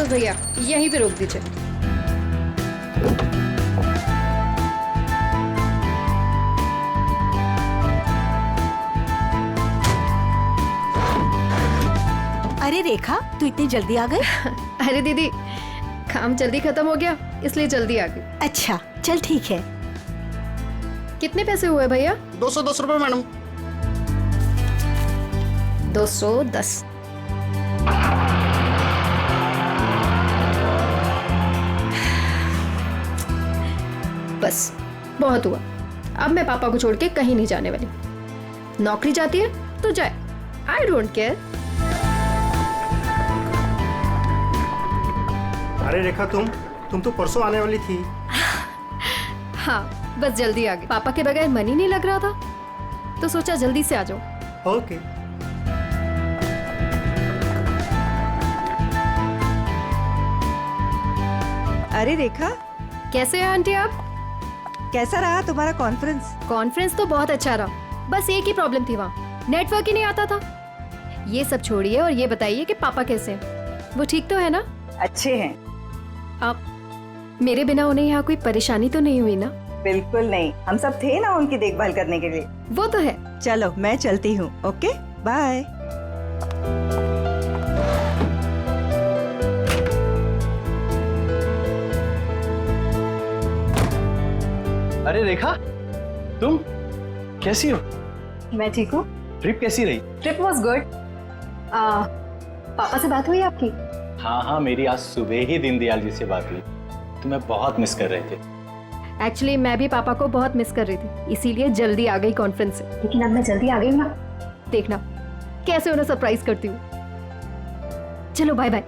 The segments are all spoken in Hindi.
बस भैया यहीं पे रोक दीजिए। अरे रेखा, तू इतनी जल्दी आ गई? अरे दीदी, काम जल्दी खत्म हो गया इसलिए जल्दी आ गई। अच्छा चल ठीक है। कितने पैसे हुए भैया? 210 रुपए मैडम। 210। बस बहुत हुआ। अब मैं पापा को छोड़ के कहीं नहीं जाने वाली। नौकरी जाती है तो जाए, आई डोंट केयर। अरे रेखा, तुम तो परसों आने वाली थी। हाँ बस जल्दी आ गई। पापा के बगैर मन ही नहीं लग रहा था तो सोचा जल्दी से आ जाओ। ओके। अरे रेखा, कैसे हैं आंटी आप? कैसा रहा तुम्हारा कॉन्फ्रेंस? कॉन्फ्रेंस तो बहुत अच्छा रहा, बस एक ही प्रॉब्लम थी, वहाँ नेटवर्क ही नहीं आता था। ये सब छोड़िए और ये बताइए कि पापा कैसे हैं? वो ठीक तो है ना? अच्छे हैं। आप मेरे बिना उन्हें यहाँ कोई परेशानी तो नहीं हुई ना? बिल्कुल नहीं, हम सब थे ना उनकी देखभाल करने के लिए। वो तो है। चलो मैं चलती हूँ। Okay bye. अरे रेखा, तुम कैसी हो? मैं ठीक हूँ। ट्रिप कैसी रही? Trip was good. पापा से बात हुई आपकी? हाँ, मेरी आज सुबह ही दीनदयाल जी से बात हुई। तुम्हें बहुत मिस कर रहे थे। एक्चुअली मैं भी पापा को बहुत मिस कर रही थी, इसीलिए जल्दी आ गई कॉन्फ्रेंस से। लेकिन अब मैं जल्दी आ गई ना, देखना कैसे उन्हें सरप्राइज करती हूँ। चलो बाय बाय।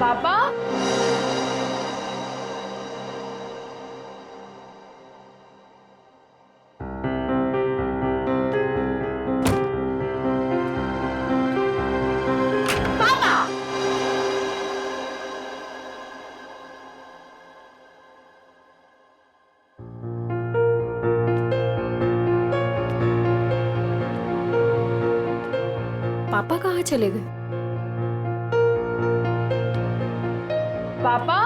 पापा, पापा कहाँ चले गए? पापा,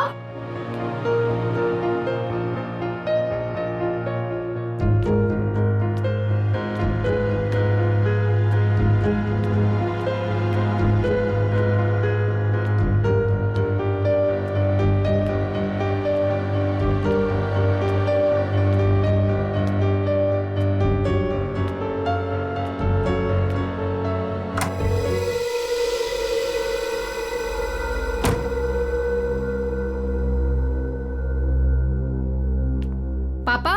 पापा,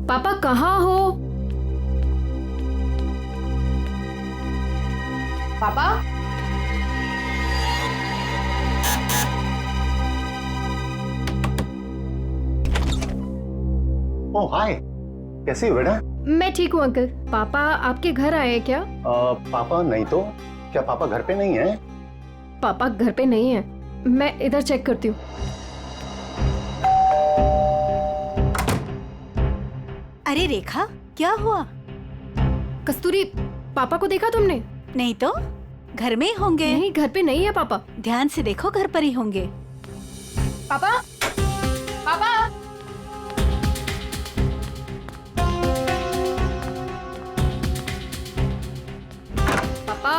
पापा कहाँ हो? पापा, ओह हाय, कैसी हो बेटा? मैं ठीक हूँ अंकल। पापा आपके घर आए हैं क्या? पापा नहीं तो क्या पापा घर पे नहीं है? पापा घर पे नहीं है, मैं इधर चेक करती हूँ। अरे रेखा, क्या हुआ? कस्तूरी, पापा को देखा तुमने? नहीं तो, घर में ही होंगे। नहीं, घर पे नहीं है पापा। ध्यान से देखो, घर पर ही होंगे। पापा, पापा, पापा,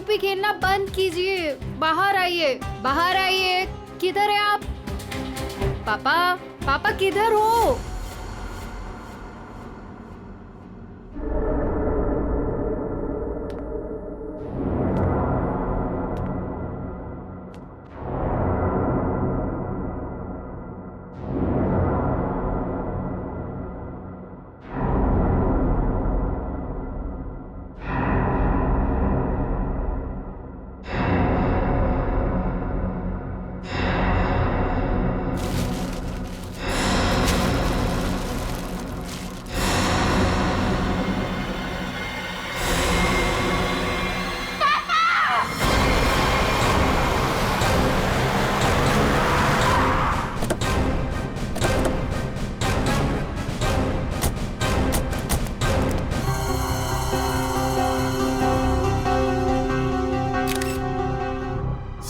छुपी खेलना बंद कीजिए, बाहर आइए, बाहर आइए। किधर है आप? पापा, पापा किधर हो?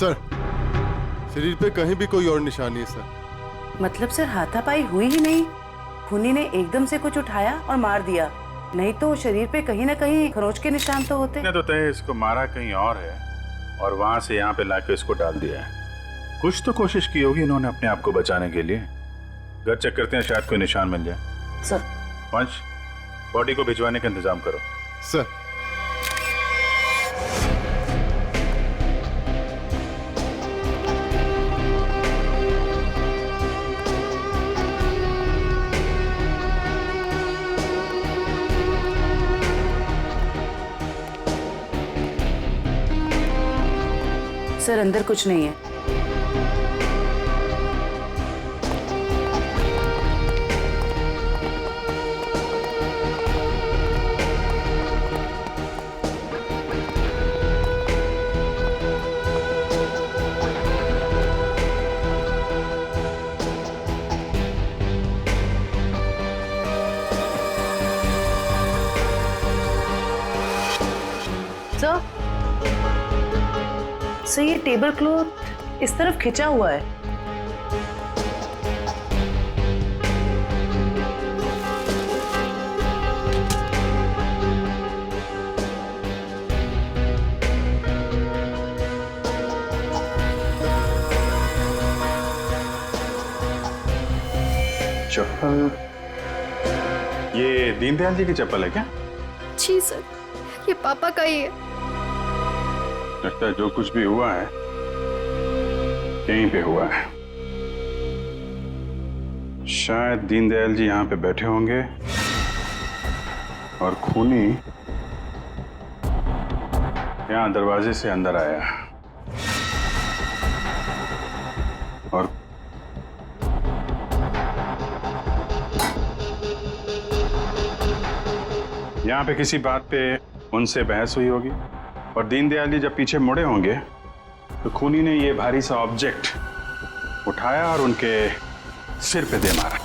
सर, शरीर पे कहीं भी कोई और निशान नहीं है सर। मतलब सर हाथापाई हुई ही नहीं, खूनी ने एकदम से कुछ उठाया और मार दिया, नहीं तो शरीर पे कहीं ना कहीं खरोंच के निशान तो होते। तो तय इसको मारा कहीं और है और वहां से यहाँ पे लाके इसको डाल दिया है। कुछ तो कोशिश की होगी इन्होंने अपने आप को बचाने के लिए। घर चेक करते हैं, शायद कोई निशान मिल जाए। सर वंश, बॉडी को भिजवाने का इंतजाम करो। सर, सर अंदर कुछ नहीं है। सर ये टेबल क्लॉथ इस तरफ खिंचा हुआ है। चप्पल, ये दीनदयाल जी की चप्पल है क्या? जी सर, ये पापा का ही है। लगता है जो कुछ भी हुआ है यहीं पे हुआ है। शायद दीनदयाल जी यहाँ पे बैठे होंगे और खूनी यहाँ दरवाजे से अंदर आया और यहाँ पे किसी बात पे उनसे बहस हुई होगी और दीनदयाल जी जब पीछे मुड़े होंगे तो खूनी ने ये भारी सा ऑब्जेक्ट उठाया और उनके सिर पे दे मारा।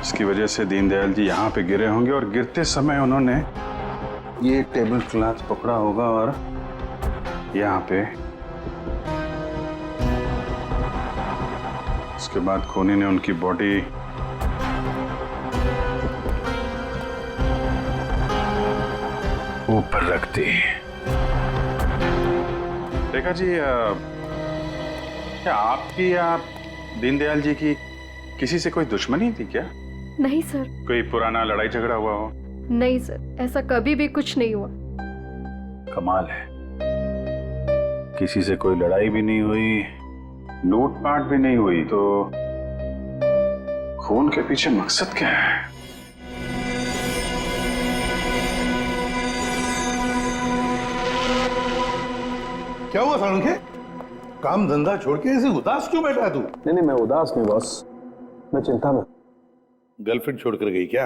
इसकी वजह से दीनदयाल जी यहाँ पे गिरे होंगे और गिरते समय उन्होंने ये टेबल क्लॉथ पकड़ा होगा और यहाँ पे उसके बाद खूनी ने उनकी बॉडी ऊपर रख दी। देखा जी, क्या आपकी या दीनदयाल जी की किसी से कोई दुश्मनी थी क्या? नहीं सर। कोई पुराना लड़ाई झगड़ा हुआ हो? नहीं सर, ऐसा कभी भी कुछ नहीं हुआ। कमाल है, किसी से कोई लड़ाई भी नहीं हुई, लूटपाट भी नहीं हुई, तो खून के पीछे मकसद क्या है? क्या हुआ सालुंखे? काम धंधा छोड़ के ऐसे उदास क्यों बैठा है तू? नहीं, मैं उदास नहीं बॉस, मैं चिंता में। गर्लफ्रेंड छोड़कर गई क्या?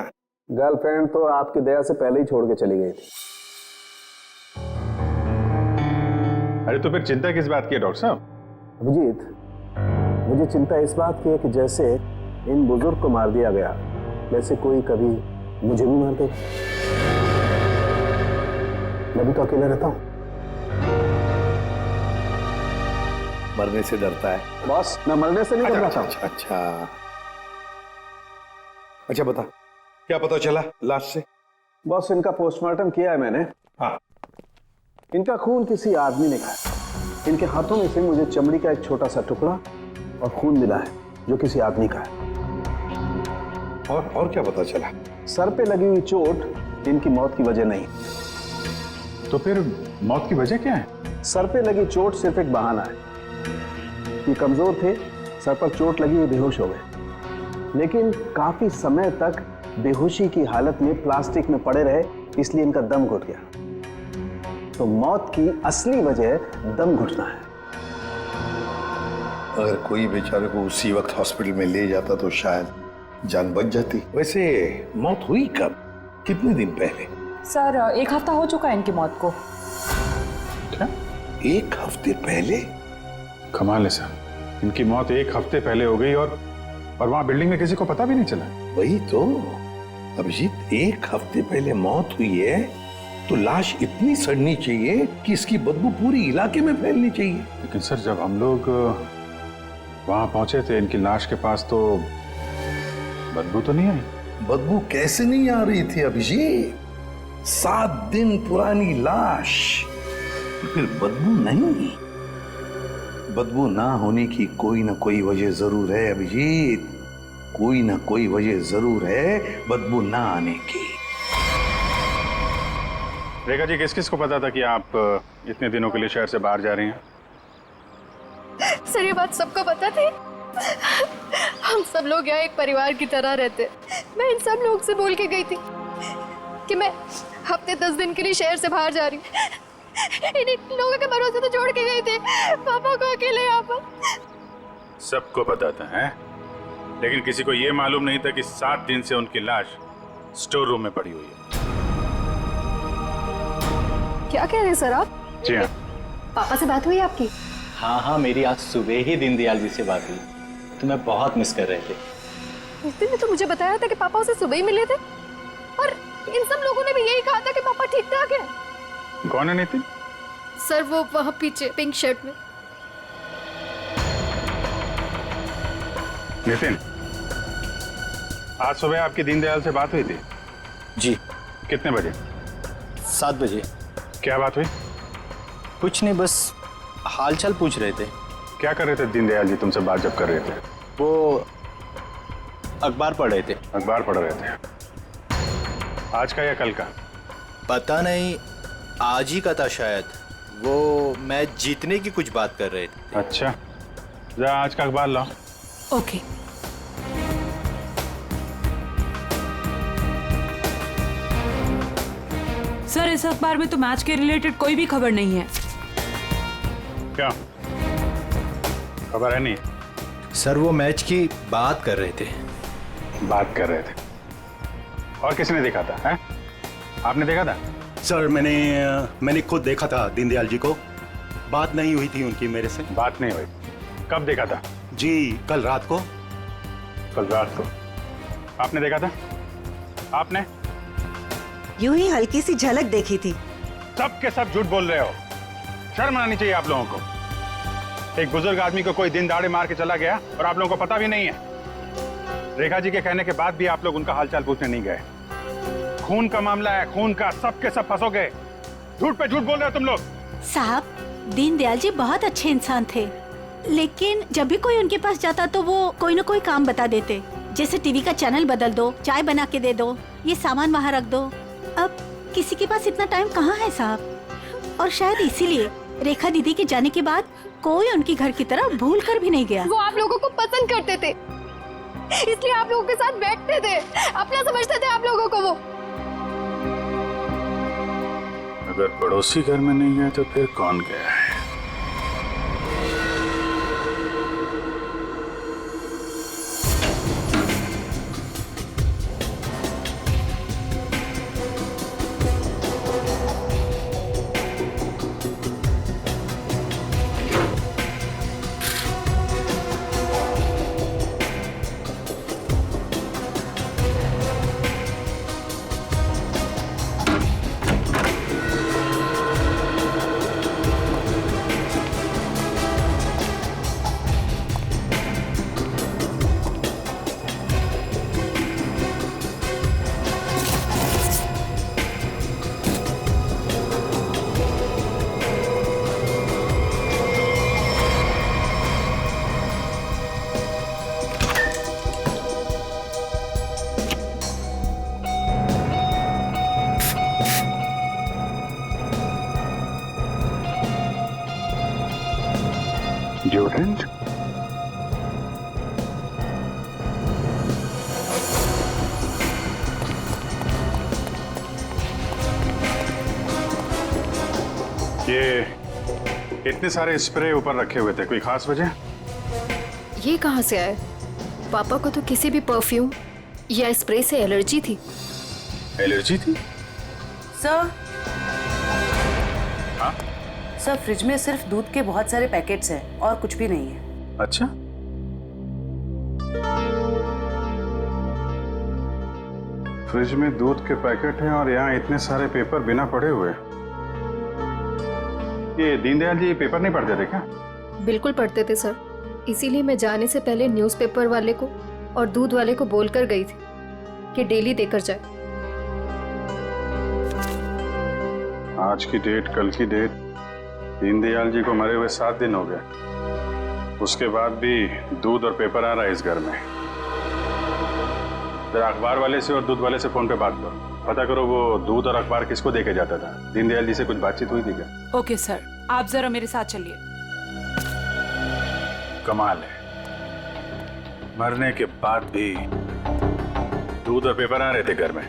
गर्लफ्रेंड तो आपकी दया से पहले ही छोड़ के चली गई थी। अरे तो फिर चिंता किस बात की है डॉक्टर साहब? अभिजीत, मुझे चिंता इस बात की है कि जैसे इन बुजुर्ग को मार दिया गया, वैसे कोई कभी मुझे भी मार देगा। मैं भी तो अकेला रहता हूँ। मरने से डरता है बॉस, मैं मरने से नहीं डरता। अच्छा बता, क्या पता चला लाश से? बॉस, इनका पोस्टमार्टम किया है मैंने हाँ। इनका खून किसी आदमी ने खाया। इनके हाथों में से मुझे चमड़ी का एक छोटा सा टुकड़ा और खून मिला है जो किसी आदमी का है। और क्या पता चला? सर पे लगी हुई चोट इनकी मौत की वजह नहीं। तो फिर मौत की वजह क्या है? सर पे लगी चोट सिर्फ एक बहाना है। ये कमजोर थे, सर पर चोट लगी, ये बेहोश हो गए, लेकिन काफी समय तक बेहोशी की हालत में प्लास्टिक में पड़े रहे, इसलिए इनका दम घुट गया। तो मौत की असली वजह दम घुटना है। अगर कोई बेचारे को उसी वक्त हॉस्पिटल में ले जाता तो शायद जान बच जाती। वैसे मौत हुई कब, कितने दिन पहले? सर 1 हफ्ता हो चुका है इनकी मौत को। क्या? 1 हफ्ते पहले? कमाल है सर, इनकी मौत 1 हफ्ते पहले हो गई और वहां बिल्डिंग में किसी को पता भी नहीं चला। वही तो अभिजीत, 1 हफ्ते पहले मौत हुई है तो लाश इतनी सड़नी चाहिए कि इसकी बदबू पूरी इलाके में फैलनी चाहिए। लेकिन सर जब हम लोग वहां पहुंचे थे इनकी लाश के पास तो बदबू तो नहीं आई। बदबू कैसे नहीं आ रही थी अभिजीत? 7 दिन पुरानी लाश, फिर बदबू नहीं? बदबू ना होने की कोई ना कोई वजह जरूर है अभिजीत, कोई ना कोई वजह जरूर है बदबू ना आने की। रेखा जी, किस किस को पता था कि आप इतने दिनों के लिए शहर से बाहर जा रही हैं? सर ये बात सबको पता थी। हम सब लोग यहाँ एक परिवार की तरह रहते। मैं इन सब लोग से बोल के गई थी कि मैं हफ्ते 10 दिन के लिए शहर से बाहर जा रही हूँ। इन लोगों के भरोसे तो छोड़ के गई थी पापा को अकेले यहाँ पर। सबको पता था है? लेकिन किसी को यह मालूम नहीं था कि 7 दिन से उनकी लाश स्टोर रूम में पड़ी हुई है। क्या कह रहे हैं सर आप? जी हाँ। पापा से बात हुई आपकी? हाँ, मेरी आज सुबह ही दीनदयाल जी से बात हुई। तुम्हें बहुत मिस कर रहे थे। उस दिन तो मुझे बताया था कि पापा उसे सुबह ही मिले थे और इन सब लोगों ने भी यही कहा था कि पापा ठीक ठाक है। कौन है नितिन? सर वो वहाँ पीछे पिंक शर्ट में। नितिन, आज सुबह आपकी दीनदयाल से बात हुई थी? जी। कितने बजे? 7 बजे। क्या बात हुई? कुछ नहीं, बस हालचाल पूछ रहे थे। क्या कर रहे थे दीनदयाल जी तुमसे बात जब कर रहे थे? वो अखबार पढ़ रहे थे। अखबार पढ़ रहे थे? आज का या कल का? पता नहीं, आज ही का था शायद। वो मैच जीतने की कुछ बात कर रहे थे। अच्छा, जा आज का अखबार लाओ। ओके। सर इस अखबार में तो मैच के रिलेटेड कोई भी खबर नहीं है। क्या खबर है? नहीं सर, वो मैच की बात कर रहे थे। बात कर रहे थे? और किसने देखा था? है? आपने देखा था? सर मैंने खुद देखा था दीनदयाल जी को। बात नहीं हुई थी उनकी मेरे से। बात नहीं हुई? कब देखा था? जी कल रात को। कल रात को आपने देखा था? आपने? यूं ही हल्की सी झलक देखी थी। सब के सब झूठ बोल रहे हो। शर्म आनी चाहिए आप लोगों को। एक बुजुर्ग आदमी को कोई दिन दाड़े मार के चला गया और आप लोगों को पता भी नहीं है। रेखा जी के कहने के बाद भी आप लोग उनका हालचाल पूछने नहीं गए। खून का मामला है, खून का, सब के सब फंसोगे। झूठ पे झूठ बोल रहे हो तुम लोग। साहब, दीनदयाल जी बहुत अच्छे इंसान थे, लेकिन जब भी कोई उनके पास जाता तो वो कोई ना कोई काम बता देते, जैसे टीवी का चैनल बदल दो, चाय बना के दे दो, ये सामान वहाँ रख दो। अब किसी के पास इतना टाइम कहाँ है साहब? और शायद इसीलिए रेखा दीदी के जाने के बाद कोई उनकी घर की तरह भूल कर भी नहीं गया। वो आप लोगों को पसंद करते थे, इसलिए आप लोगों के साथ बैठते थे, अपना समझते थे आप लोगों को वो। अगर पड़ोसी घर में नहीं गया तो फिर कौन गया है? इतने सारे स्प्रे ऊपर रखे हुए थे, कोई खास वजह? ये कहाँ से आए? पापा को तो किसी भी परफ्यूम या स्प्रे से एलर्जी थी। एलर्जी थी? सर, हाँ? सर फ्रिज में सिर्फ दूध के बहुत सारे पैकेट्स हैं और कुछ भी नहीं है। अच्छा, फ्रिज में दूध के पैकेट हैं और यहाँ इतने सारे पेपर बिना पढ़े हुए। ये दीनदयाल जी पेपर नहीं पढ़ते थे क्या? बिल्कुल पढ़ते थे सर, इसीलिए मैं जाने से पहले न्यूज़पेपर वाले को और दूध वाले को बोलकर गई थी कि डेली देकर जाए। आज की डेट, कल की डेट, दीनदयाल जी को मरे हुए 7 दिन हो गए। उसके बाद भी दूध और पेपर आ रहा है इस घर में। जरा अखबार वाले से और दूध वाले से फोन पे बात करो, पता करो वो दूध और अखबार किसको देके जाता था। दीनदयाल जी से कुछ बातचीत हुई थी क्या? ओके सर, आप जरा मेरे साथ चलिए। कमाल है, मरने के बाद भी दूध और पेपर आ रहे थे घर में।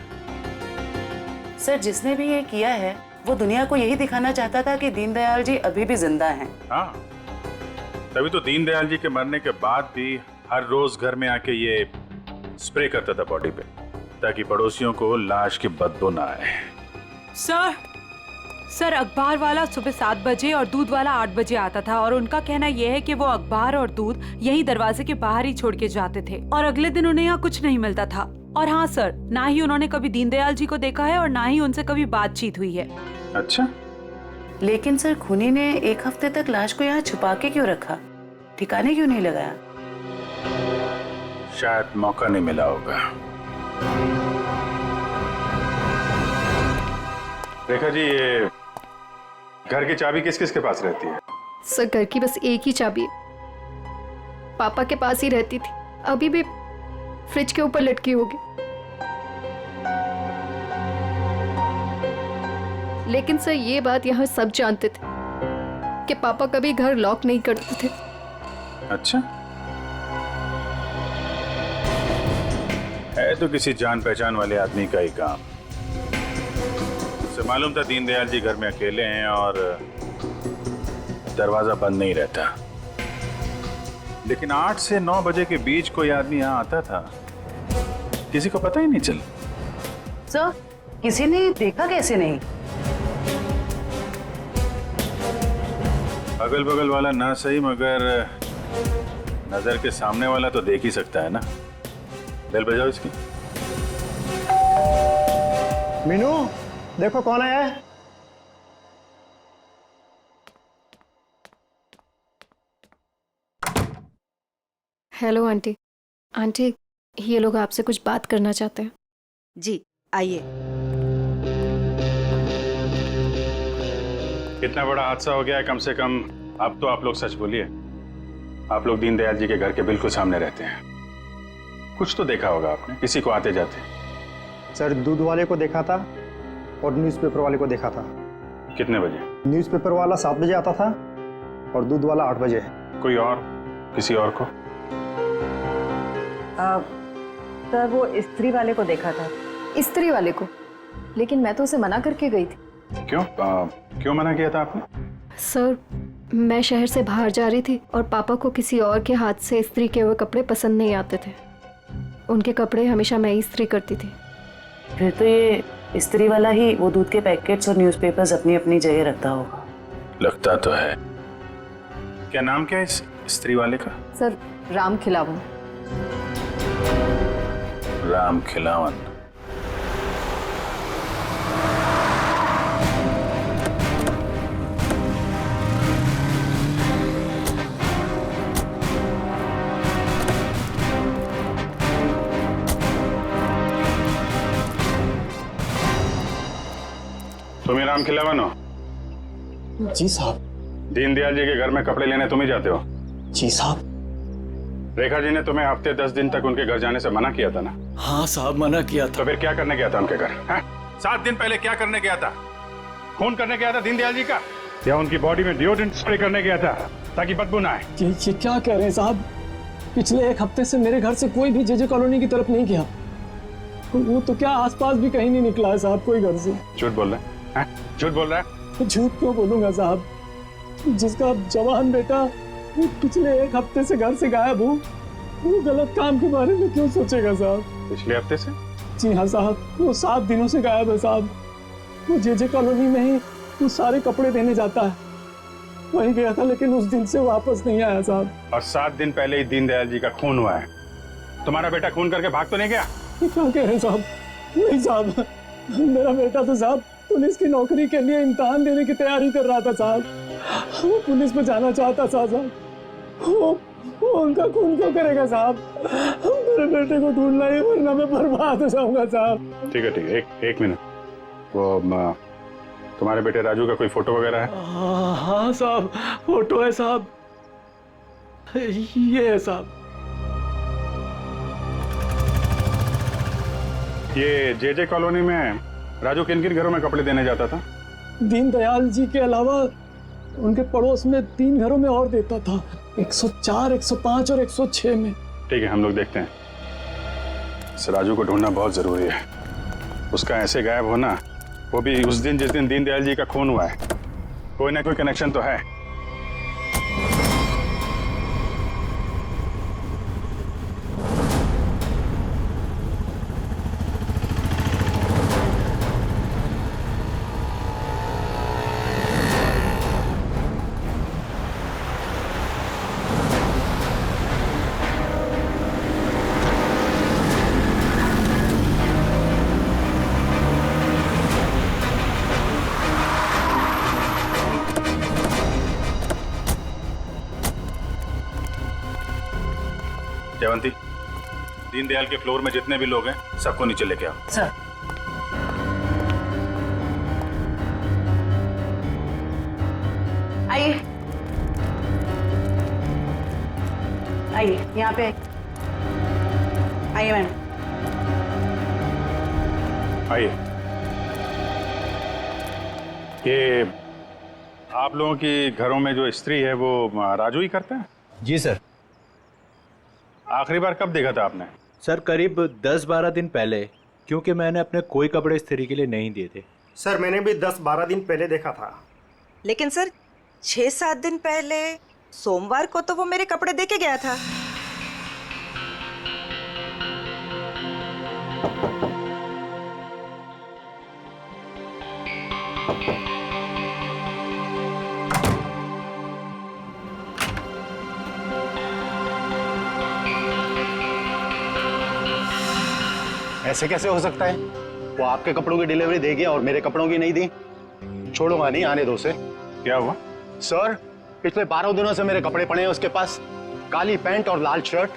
सर, जिसने भी ये किया है वो दुनिया को यही दिखाना चाहता था कि दीनदयाल जी अभी भी जिंदा हैं। हाँ, तभी तो दीनदयाल जी के मरने के बाद भी हर रोज घर में आके ये स्प्रे करता था बॉडी पे, ताकि पड़ोसियों को लाश की बदबू ना आए। सर अखबार वाला सुबह 7 बजे और दूध वाला 8 बजे आता था और उनका कहना यह है कि वो अखबार और दूध यही दरवाजे के बाहर ही छोड़ के जाते थे और अगले दिन उन्हें यहाँ कुछ नहीं मिलता था। और हाँ सर, ना ही उन्होंने कभी दीनदयाल जी को देखा है और ना ही उनसे कभी बातचीत हुई है। अच्छा, लेकिन सर खूनी ने 1 हफ्ते तक लाश को यहाँ छुपा के क्यों रखा? ठिकाने क्यों नहीं लगाया? शायद मौका नहीं मिला होगा। रेखा जी, ये घर की चाबी किस किस के पास रहती है? सर घर की बस एक ही चाबी है, पापा के पास ही रहती थी, अभी भी फ्रिज के ऊपर लटकी होगी। लेकिन सर ये बात यहाँ सब जानते थे कि पापा कभी घर लॉक नहीं करते थे। अच्छा, है तो किसी जान पहचान वाले आदमी का ही काम। उसे मालूम था दीनदयाल जी घर में अकेले हैं और दरवाजा बंद नहीं रहता, लेकिन 8 से 9 बजे के बीच कोई आदमी यहाँ आता था, किसी को पता ही नहीं चला। सर, किसी ने देखा कैसे नहीं? अगल बगल वाला ना सही, मगर नजर के सामने वाला तो देख ही सकता है ना। बेल बजाओ इसकी। मीनू, देखो कौन आया है। Hello aunty. आंटी, ये लोग आपसे कुछ बात करना चाहते हैं। जी आइए। इतना बड़ा हादसा हो गया है, कम से कम अब तो आप लोग सच बोलिए। आप लोग दीनदयाल जी के घर के बिल्कुल सामने रहते हैं, कुछ तो देखा होगा आपने, किसी को आते जाते। सर, दूध वाले को देखा था और न्यूज़पेपर वाले को देखा था। कितने बजे? न्यूज़पेपर वाला 7 बजे आता था और दूध वाला 8 बजे। कोई और, किसी और को? सर, वो स्त्री वाले को देखा था। स्त्री वाले को? लेकिन मैं तो उसे मना करके गई थी। क्यों? क्यों मना किया था आपने? सर, मैं शहर से बाहर जा रही थी और पापा को किसी और के हाथ से इस्त्री किए हुए कपड़े पसंद नहीं आते थे। उनके कपड़े हमेशा मैं इस्त्री करती थी। फिर तो ये स्त्री वाला ही वो दूध के पैकेट्स और न्यूज़पेपर्स अपनी अपनी जगह रखता होगा। लगता तो है। क्या नाम क्या है इस स्त्री वाले का? सर, राम खिलावन। राम खिलावन। तुम ही राम खिलावन हो? जी साहब। दीनदयाल जी के घर में कपड़े लेने तुम ही जाते हो? जी साहब। रेखा जी ने तुम्हें हफ्ते 10 दिन तक उनके घर जाने से मना किया था ना? हाँ साहब, मना किया था। तो फिर क्या करने गया था उनके घर? 7 दिन पहले क्या करने गया था? खून करने गया था दीनदयाल जी का, या उनकी बॉडी में डिओड्रेंट स्प्रे करने गया था ताकि बदबू ना आए? ये क्या कह रहे हैं साहब? पिछले 1 हफ्ते से मेरे घर से कोई भी जेजे कॉलोनी की तरफ नहीं गया। वो तो क्या आसपास भी कहीं नहीं निकला है साहब, कोई घर से। झूठ बोल रहा है? झूठ बोल रहा है? झूठ क्यों बोलूंगा साहब? जिसका जवान बेटा पिछले 1 हफ्ते से घर से गायब हो, वो गलत काम के बारे में क्यों सोचेगा साहब? पिछले हफ्ते से? जी हाँ साहब, वो 7 दिनों से गायब है साहब। वो जे कॉलोनी में ही वो सारे कपड़े देने जाता है, वहीं गया था लेकिन उस दिन से वापस नहीं आया साहब। और 7 दिन पहले ही दीनदयाल जी का खून हुआ है। तुम्हारा बेटा खून करके भाग तो नहीं गया? क्या कह रहे हैं साहब? नहीं साहब, मेरा बेटा तो साहब पुलिस की नौकरी के लिए इम्तिहान देने की तैयारी कर रहा था साहब। वो पुलिस में जाना चाहता था साहब। वो उनका खून क्यों करेगा साहब? मेरे बेटे को ढूंढना ही, वरना मैं बर्बाद हो जाऊंगा साहब। ठीक है, एक मिनट। वो तुम्हारे बेटे राजू का कोई फोटो वगैरह है? हाँ साहब, फोटो है साहब, ये है साहब। ये जे कॉलोनी में राजू किन किन घरों में कपड़े देने जाता था? दीनदयाल जी के अलावा उनके पड़ोस में 3 घरों में और देता था, 104, 105 और 106 में। ठीक है, हम लोग देखते हैं। इस राजू को ढूंढना बहुत जरूरी है। उसका ऐसे गायब होना, वो भी उस दिन जिस दिन दीनदयाल जी का खून हुआ है, कोई ना कोई कनेक्शन तो है। जयवंती, दीनदयाल के फ्लोर में जितने भी लोग हैं सबको नीचे लेके आओ। सर। आइए आइए, यहाँ पे आइए मैम। आइए। ये आप लोगों की घरों में जो स्त्री है वो राजू ही करता है? जी सर। आखिरी बार कब देखा था आपने? सर करीब 10-12 दिन पहले, क्योंकि मैंने अपने कोई कपड़े स्त्री के लिए नहीं दिए थे। सर मैंने भी 10-12 दिन पहले देखा था। लेकिन सर 6-7 दिन पहले सोमवार को तो वो मेरे कपड़े दे के गया था। ऐसे कैसे हो सकता है? वो आपके कपड़ों की डिलीवरी दे गया और मेरे कपड़ों की नहीं दी। छोड़ूंगा नहीं, आने दो उसे। क्या हुआ? सर पिछले 12 दिनों से मेरे कपड़े पड़े हैं उसके पास, काली पैंट और लाल शर्ट।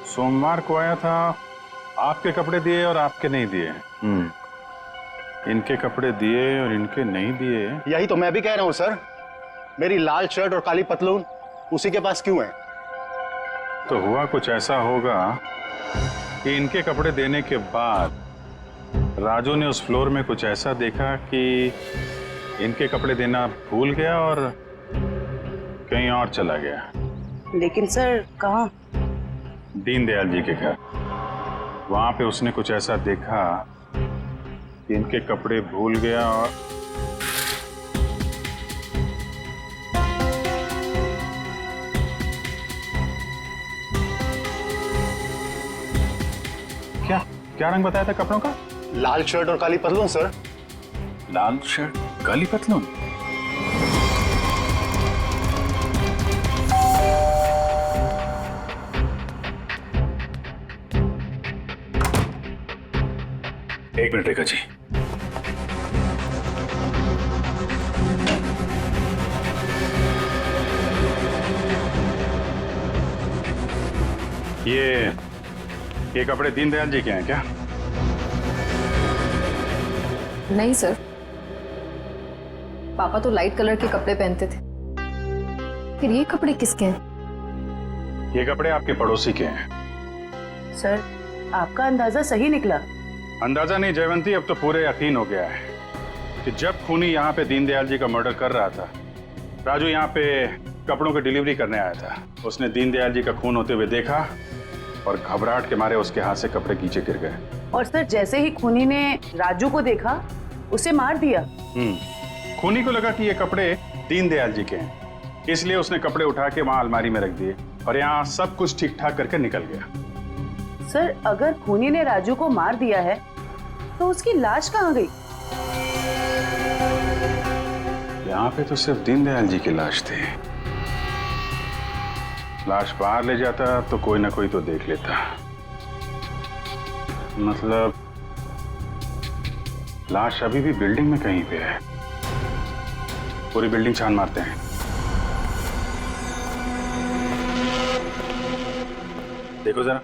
सोमवार को आया था, आपके कपड़े दिए और आपके नहीं दिए। इनके कपड़े दिए और इनके नहीं दिए। यही तो मैं भी कह रहा हूँ सर, मेरी लाल शर्ट और काली पतलून उसी के पास क्यों है? तो हुआ कुछ ऐसा होगा कि इनके कपड़े देने के बाद राजू ने उस फ्लोर में कुछ ऐसा देखा कि इनके कपड़े देना भूल गया और कहीं और चला गया। लेकिन सर कहाँ? दीनदयाल जी के घर। वहां पे उसने कुछ ऐसा देखा कि इनके कपड़े भूल गया और क्या रंग बताया था कपड़ों का? लाल शर्ट और काली पतलून सर। लाल शर्ट काली पतलून? एक मिनट रेखा जी। ये कपड़े दीनदयाल जी के हैं क्या? नहीं सर, पापा तो लाइट कलर के कपड़े पहनते थे। फिर ये कपड़े किसके हैं? ये कपड़े आपके पड़ोसी के हैं। सर आपका अंदाजा सही निकला। अंदाजा नहीं जयवंती, अब तो पूरे यकीन हो गया है कि जब खूनी यहाँ पे दीनदयाल जी का मर्डर कर रहा था, राजू यहाँ पे कपड़ों की डिलीवरी करने आया था। उसने दीनदयाल जी का खून होते हुए देखा और घबराहट के मारे उसके हाथ से कपड़े नीचे गिर गए। और सर जैसे ही खूनी ने राजू को देखा, उसे मार दिया। खूनी को लगा कि ये कपड़े दीनदयाल जी के हैं, इसलिए उसने कपड़े उठा के वहां अलमारी में रख दिए और यहाँ सब कुछ ठीक ठाक करके निकल गया। सर, अगर खूनी ने राजू को मार दिया है तो उसकी लाश कहाँ गई? यहाँ पे तो सिर्फ दीनदयाल जी की लाश थी। लाश बाहर ले जाता तो कोई ना कोई तो देख लेता। मतलब लाश अभी भी बिल्डिंग में कहीं पे है। पूरी बिल्डिंग छान मारते हैं। देखो जरा।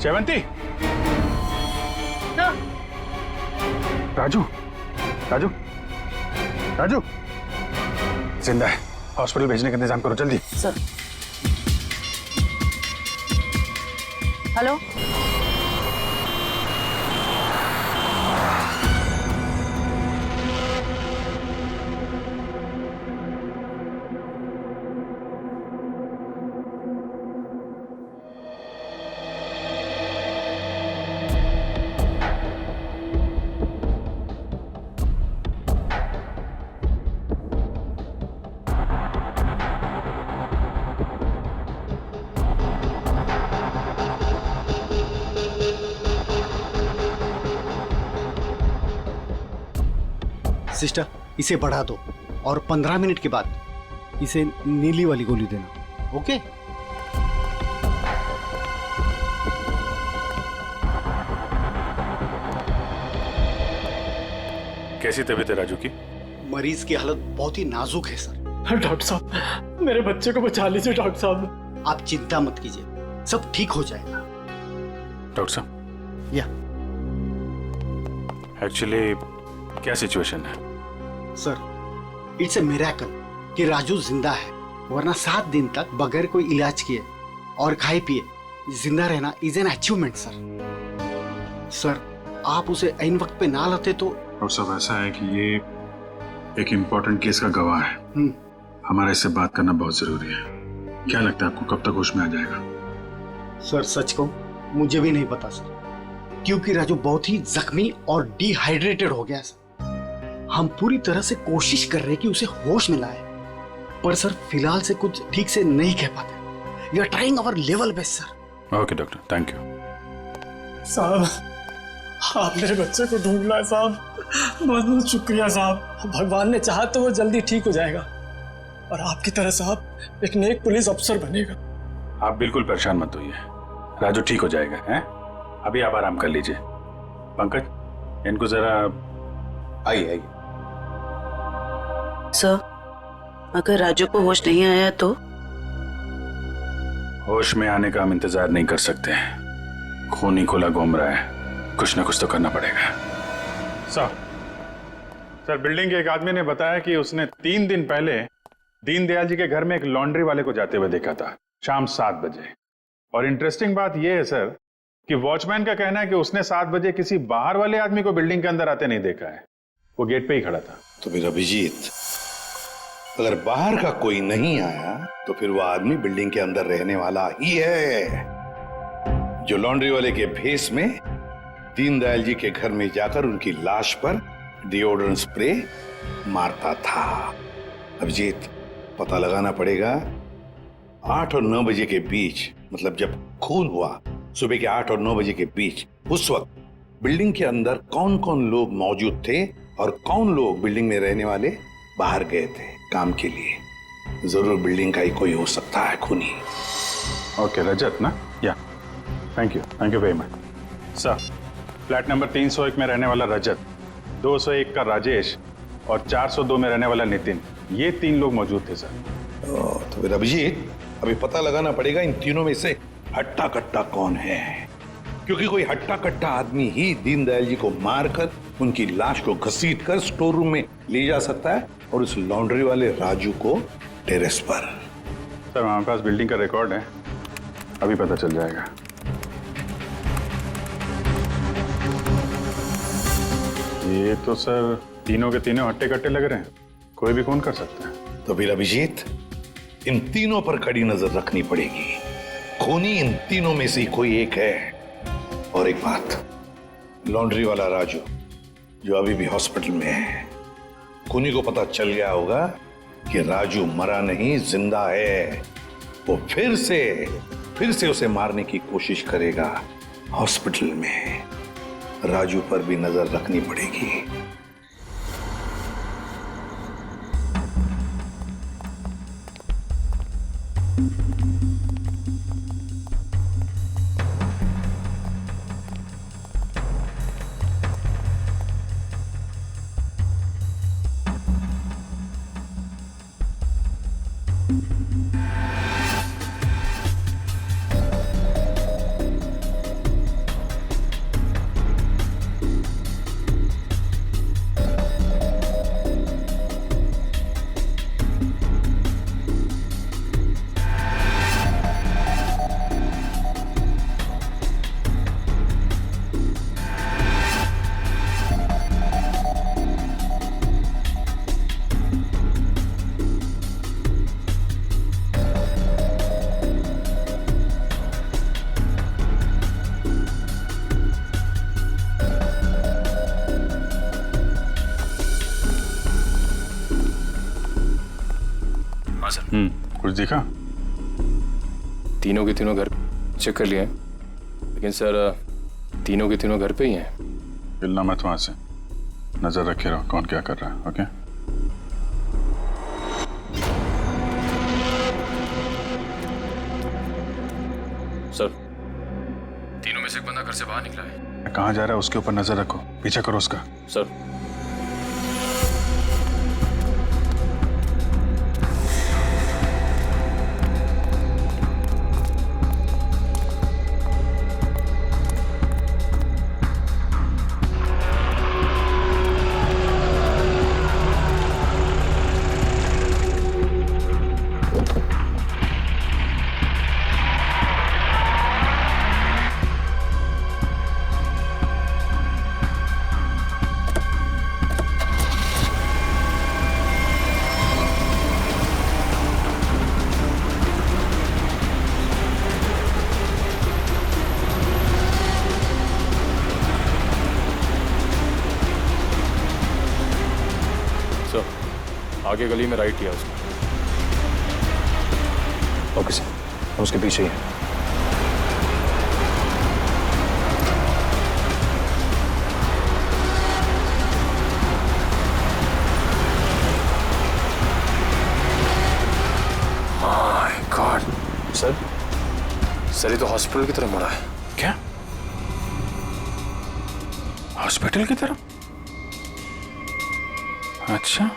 जयवंती, राजू, राजू, राजू, जिंदा है। हॉस्पिटल भेजने का इंतजाम करो जल्दी। सर। हेलो। सिस्टर, इसे बढ़ा दो और 15 मिनट के बाद इसे नीली वाली गोली देना। ओके? कैसी तबीयत है राजू की? मरीज की हालत बहुत ही नाजुक है सर। डॉक्टर साहब, मेरे बच्चे को बचा लीजिए डॉक्टर साहब। आप चिंता मत कीजिए, सब ठीक हो जाएगा। डॉक्टर साहब, या एक्चुअली क्या सिचुएशन है? सर, इट्स ए मिरेकल कि राजू जिंदा है, वरना 7 दिन तक बगैर कोई इलाज किए और खाए पिए जिंदा रहना is an achievement sir. Sir, आप उसे ऐन वक्त पे ना लाते तो। और सब ऐसा है कि ये एक इम्पोर्टेंट केस का गवाह है। हमारा इससे बात करना बहुत जरूरी है। क्या लगता है आपको कब तक होश में आ जाएगा? सर सच कहूं, मुझे भी नहीं पता सर, क्योंकि राजू बहुत ही जख्मी और डिहाइड्रेटेड हो गया सर। हम पूरी तरह से कोशिश कर रहे हैं कि उसे होश में लाए, पर सर फिलहाल से कुछ ठीक से नहीं कह पाते। We are trying our level best sir. Okay doctor, thank you. साहब, आप मेरे बच्चे को ढूंढ लाए साहब। बहुत बहुत शुक्रिया साहब। भगवान ने चाहा तो वो जल्दी ठीक हो जाएगा और आपकी तरह साहब एक नेक पुलिस अफसर बनेगा। आप बिल्कुल परेशान मत होइए, राजू ठीक हो जाएगा। हैं? अभी आप आराम कर लीजिए। पंकज, इनको जरा आइए। सर, अगर राजू को होश नहीं आया तो? होश में आने का हम इंतजार नहीं कर सकते। खून ही खुला घूम रहा है, कुछ ना कुछ तो करना पड़ेगा। सर, बिल्डिंग के एक आदमी ने बताया कि उसने 3 दिन पहले दीनदयाल जी के घर में एक लॉन्ड्री वाले को जाते हुए देखा था, शाम 7 बजे। और इंटरेस्टिंग बात यह है सर कि वॉचमैन का कहना है कि उसने 7 बजे किसी बाहर वाले आदमी को बिल्डिंग के अंदर आते नहीं देखा है। वो गेट पे ही खड़ा था। तो फिर अभिजीत, अगर बाहर का कोई नहीं आया तो फिर वो आदमी बिल्डिंग के अंदर रहने वाला ही है, जो लॉन्ड्री वाले के भेस में दीनदयाल जी के घर में जाकर उनकी लाश पर डिओड्रेंट स्प्रे मारता था। अभिजीत, पता लगाना पड़ेगा 8 और 9 बजे के बीच, मतलब जब खून हुआ सुबह के 8 और 9 बजे के बीच, उस वक्त बिल्डिंग के अंदर कौन कौन लोग मौजूद थे और कौन लोग बिल्डिंग में रहने वाले बाहर गए थे काम के लिए। जरूर बिल्डिंग का ही कोई हो सकता है खूनी। ओके रजत ना? या thank you very much sir. Flat number 301 में रहने वाला रजत, 201 का राजेश और 402 में रहने वाला नितिन, ये 3 लोग मौजूद थे सर। तो फिर अभिजीत, अभी पता लगाना पड़ेगा इन तीनों में से हट्टा कट्टा कौन है, क्योंकि कोई हट्टा कट्टा आदमी ही दीनदयाल जी को मारकर उनकी लाश को घसीट कर स्टोर रूम में ले जा सकता है और उस लॉन्ड्री वाले राजू को टेरेस पर। सर हमारे पास बिल्डिंग का रिकॉर्ड है, अभी पता चल जाएगा। ये तो सर तीनों के तीनों हट्टे कट्टे लग रहे हैं, कोई भी खून कर सकता है। तो फिर अभिजीत, इन तीनों पर कड़ी नजर रखनी पड़ेगी। खूनी इन तीनों में से कोई एक है। और एक बात, लॉन्ड्री वाला राजू जो अभी भी हॉस्पिटल में है, खूनी को पता चल गया होगा कि राजू मरा नहीं, जिंदा है। वो फिर से उसे मारने की कोशिश करेगा हॉस्पिटल में। राजू पर भी नजर रखनी पड़ेगी। कुछ दिखा? तीनों के तीनों घर चेक कर लिए, लेकिन सर तीनों के तीनों घर पे ही हैं। हिलना मत वहां से, नजर रखे रहो कौन क्या कर रहा है। ओके सर, तीनों में से एक बंदा घर से बाहर निकला है। कहाँ जा रहा है उसके ऊपर नजर रखो, पीछा करो उसका। सर आगे गली में राइट लिया उसने। ओके सर, हम उसके पीछे ही हैं। माय गॉड सर ये तो हॉस्पिटल की तरफ मुड़ा है। क्या? हॉस्पिटल की तरफ? अच्छा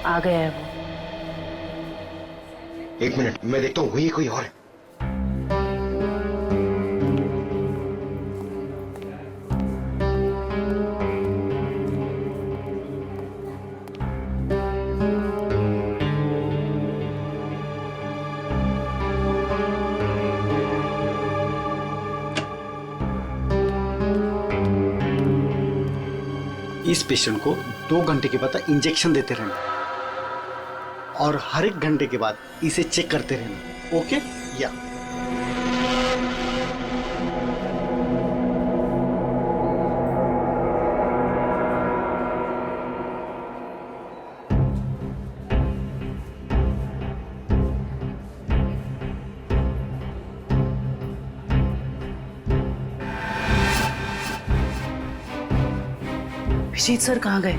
आ गया है वो। एक मिनट, मैं देखता हूँ, वही कोई और है। इस पेशेंट को 2 घंटे के बाद इंजेक्शन देते रहना और हर 1 घंटे के बाद इसे चेक करते रहना। ओके या अभिजीत सर कहाँ गए?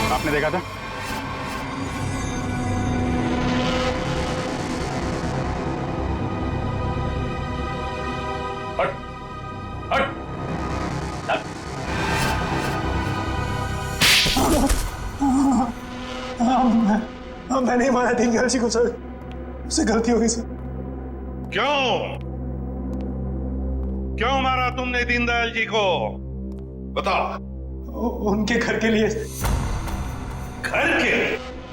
आपने देखा था? हट हट मैं नहीं मारा दीनदयाल जी को सर, उससे गलती हो गई सर। क्यों मारा तुमने दीनदयाल जी को? बताओ। उनके घर के लिए। घर के?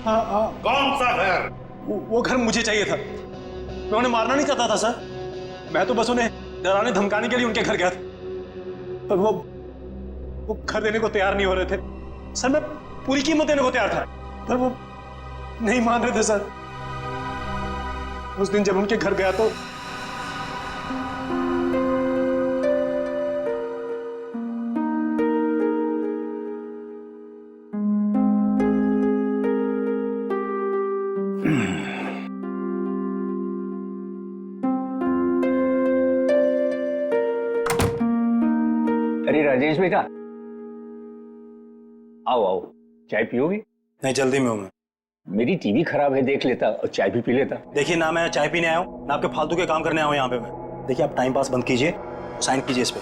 हाँ। कौन सा घर? वो घर मुझे चाहिए था। मैं उन्हें मारना नहीं चाहता था सर, मैं तो बस उन्हें डराने धमकाने के लिए उनके घर गया था, पर वो घर देने को तैयार नहीं हो रहे थे सर। मैं पूरी कीमत देने को तैयार था, पर वो नहीं मान रहे थे सर। उस दिन जब उनके घर गया तो अरे राजेश बेटा, आओ आओ, चाय पियोगे? नहीं, जल्दी में हूं मैं। मेरी टीवी खराब है, देख लेता और चाय भी पी लेता। देखिए ना, मैं चाय पीने आया हूँ ना आपके फालतू के काम करने आया हूँ यहाँ पे मैं। देखिए आप टाइम पास बंद कीजिए, साइन कीजिए इस पे।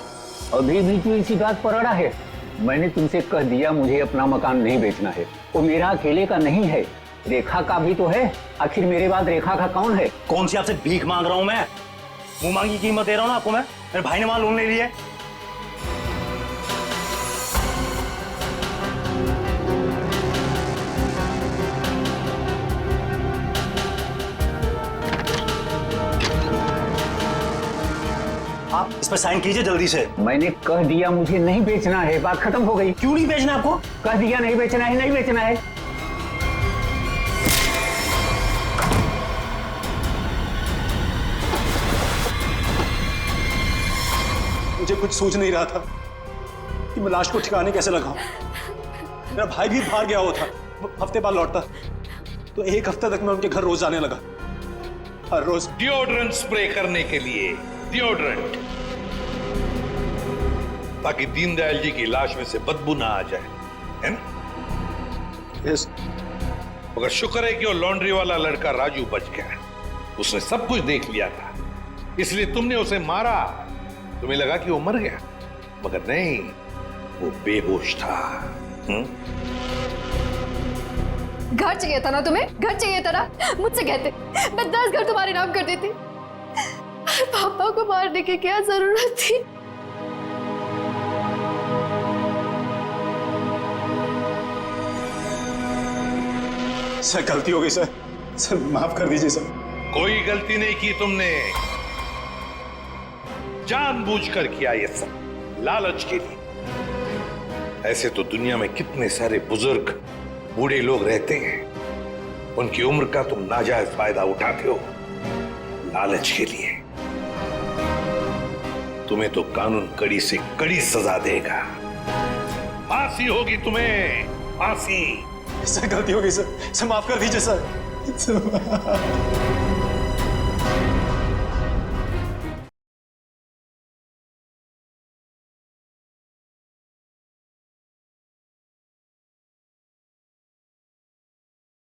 अभी भी तू इसी बात पर अड़ा है? मैंने तुमसे कह दिया मुझे अपना मकान नहीं बेचना है। वो मेरा अकेले का नहीं है, रेखा का भी तो है। आखिर मेरे बाद रेखा का कौन है? कौन सी आपसे भीख मांग रहा हूँ मैं? मुंह मांगी कीमत दे रहा हूँ ना आपको मैं। मेरे भाई ने वहां लोन ले लिया है। आप इस पर साइन कीजिए जल्दी से। मैंने कह दिया मुझे नहीं बेचना है, बात खत्म हो गई। क्यों नहीं बेचना आपको? कह दिया नहीं बेचना है, नहीं बेचना है। मुझे कुछ सूझ नहीं रहा था कि मैं लाश को ठिकाने कैसे लगाऊं। मेरा भाई भी बाहर गया हुआ था, हफ्ते बाद लौटता, तो 1 हफ्ते तक मैं उनके घर रोज जाने लगा, हर रोज। डिओड्रेंट स्प्रे करने के लिए, डिओड्रेंट, ताकि दीनदयाल जी की लाश में से बदबू ना आ जाए, है ना? यस। मगर शुक्र है कि वो लॉन्ड्री वाला लड़का राजू बच गया। उसने सब कुछ देख लिया था, इसलिए तुमने उसे मारा। तुम्हें लगा कि वो मर गया, मगर नहीं, वो बेहोश था। घर चाहिए था ना तुम्हें? घर चाहिए था ना? मुझसे कहते, मैं 10 घर तुम्हारे नाम कर देती। पापा को मारने की क्या जरूरत थी? सर गलती हो गई सर, सर माफ कर दीजिए सर। कोई गलती नहीं की तुमने, जानबूझकर किया ये सब, लालच के लिए। ऐसे तो दुनिया में कितने सारे बुजुर्ग बूढ़े लोग रहते हैं, उनकी उम्र का तुम नाजायज फायदा उठाते हो लालच के लिए। तुम्हें तो कानून कड़ी से कड़ी सजा देगा, फांसी होगी तुम्हें, फांसी। सर गलती हो गई सर, माफ कर दीजिए सर।